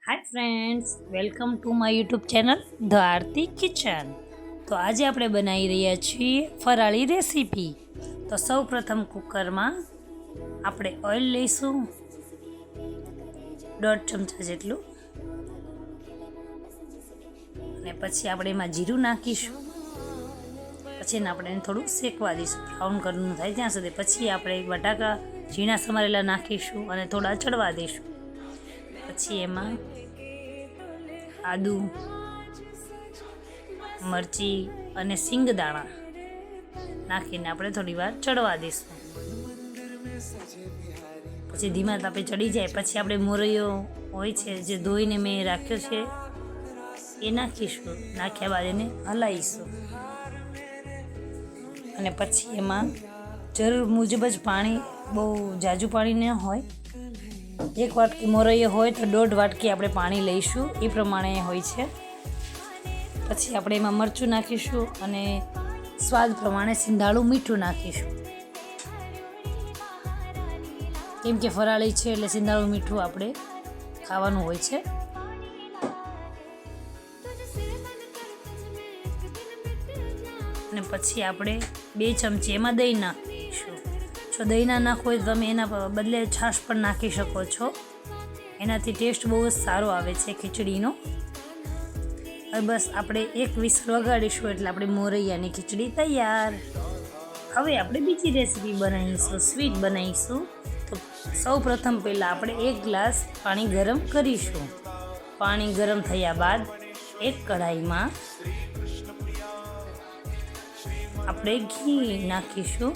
Hi friends, welcome to my YouTube channel the Aarti kitchen. તો આજે આપણે બનાવી રહ્યા છીએ ફરાળી રેસીપી. તો સૌ પ્રથમ કુકરમાં આપણે ઓઇલ લઈશું 1.5 ચમચા જેટલું, અને પછી આપણે એમાં જીરું નાખીશું. પછી એને આપણે થોડું શેકવા દઈશું, બ્રાઉન કલરનું થાય ત્યાં સુધી. પછી આપણે બટાકા ઝીણા સમારેલા નાખીશું અને થોડા ચડવા દઈશું. પછી એમાં આદુ, મરચી અને સિંગદાણા નાખીને આપણે થોડી વાર ચડવા દઈશું. પછી ધીમા તાપે ચડી જાય પછી આપણે મોરૈયો હોય છે જે ધોઈને મેં રાખ્યો છે એ નાખીશું. નાખ્યા બાદ એને હલાવીશું અને પછી એમાં જરૂર મુજબ જ પાણી, બહુ ઝાઝું પાણી ન હોય. 1 વાટકી મોરૈયો હોય તો 1.5 વાટકી આપણે પાણી લઈશું, એ પ્રમાણે હોય છે. પછી આપણે એમાં મરચું નાખીશું અને સ્વાદ પ્રમાણે સિંધાળું મીઠું નાખીશું. કેમ કે ફરાળી છે એટલે સિંધાળું મીઠું આપણે ખાવાનું હોય છે. અને પછી આપણે 2 ચમચી એમાં દહીં નાખીશું. જો દહીં ના નાખો હોય તો તમે એના બદલે છાશ પણ નાખી શકો છો. એનાથી ટેસ્ટ બહુ જ સારો આવે છે ખીચડીનો. હવે બસ આપણે 1 વિસલ વગાડીશું એટલે આપણે મોરૈયાની ખીચડી તૈયાર. હવે આપણે બીજી રેસીપી બનાવીશું, સ્વીટ બનાવીશું. તો સૌ પ્રથમ પહેલાં આપણે 1 ગ્લાસ પાણી ગરમ કરીશું. પાણી ગરમ થયા બાદ એક કઢાઈમાં આપણે ઘી નાખીશું.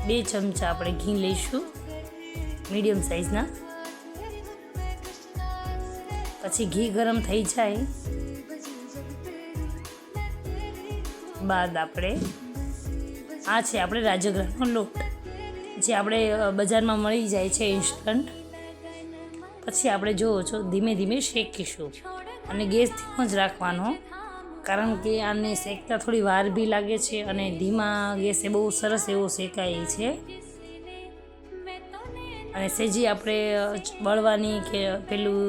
2 ચમચા આપણે ઘી લઈશું, મીડિયમ સાઇઝના. પછી ઘી ગરમ થઈ જાય બાદ આપણે આપણે રાજગરાનો લોટ, જે આપણે બજારમાં મળી જાય છે ઇન્સ્ટન્ટ. પછી આપણે જોવો છો ધીમે ધીમે શેકીશું અને ગેસ ધીમો જ રાખવાનો, કારણ કે આને શેકતા થોડી વાર બી લાગે છે અને ધીમા ગેસે બહુ સરસ એવો શેકાય છે. અને સેજી આપણે બળવાની કે પેલું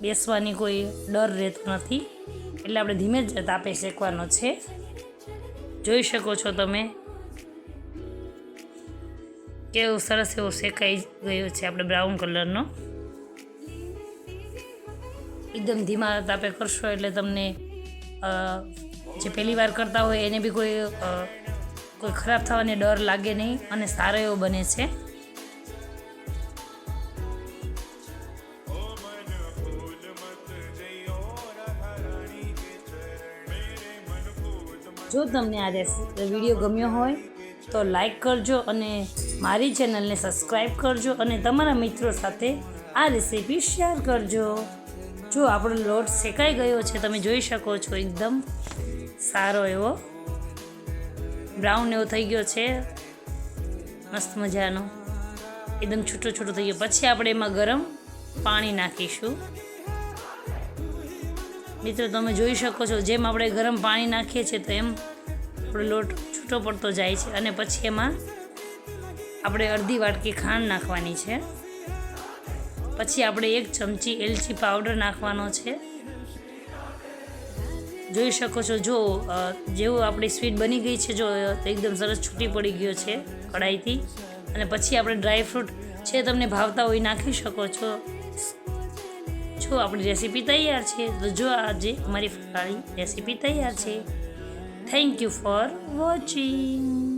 બેસવાની કોઈ ડર રહેતો નથી, એટલે આપણે ધીમે જ તાપે શેકવાનો છે. જોઈ શકો છો તમે કેવો સરસ એવો શેકાઈ ગયો છે આપણે બ્રાઉન કલરનો. એકદમ ધીમા તાપે કરશો એટલે તમને જે પહેલી વાર કરતા હોય એને બી કોઈ ખરાબ થવાની ડર લાગે નહીં અને સારો એવો બને છે. જો તમને આ વિડીયો ગમ્યો હોય તો લાઈક કરજો અને મારી ચેનલને સબસ્ક્રાઈબ કરજો અને તમારા મિત્રો સાથે આ રેસીપી શેર કરજો. જો આપણો લોટ શેકાઈ ગયો છે, તમે જોઈ શકો છો એકદમ સારો એવો બ્રાઉન એવો થઈ ગયો છે, મસ્ત મજાનો એકદમ છૂટો છૂટો થઈ ગયો. પછી આપણે એમાં ગરમ પાણી નાખીશું. મિત્રો તમે જોઈ શકો છો જેમ આપણે ગરમ પાણી નાખીએ છીએ તો એમ આપણો લોટ છૂટો પડતો જાય છે. અને પછી એમાં આપણે અડધી વાટકી ખાંડ નાખવાની છે. પછી આપણે 1 ચમચી એલચી પાવડર નાખવાનો છે. જોઈ શકો છો જો જેવું આપણી સ્વીટ બની ગઈ છે, જો એકદમ સરસ છૂટી પડી ગયો છે કઢાઈથી. અને પછી આપણે ડ્રાયફ્રૂટ છે તમને ભાવતા હોય નાખી શકો છો. જો આપણી રેસીપી તૈયાર છે. તો જો આજે અમારી ફરાળી રેસીપી તૈયાર છે. Thank you for watching.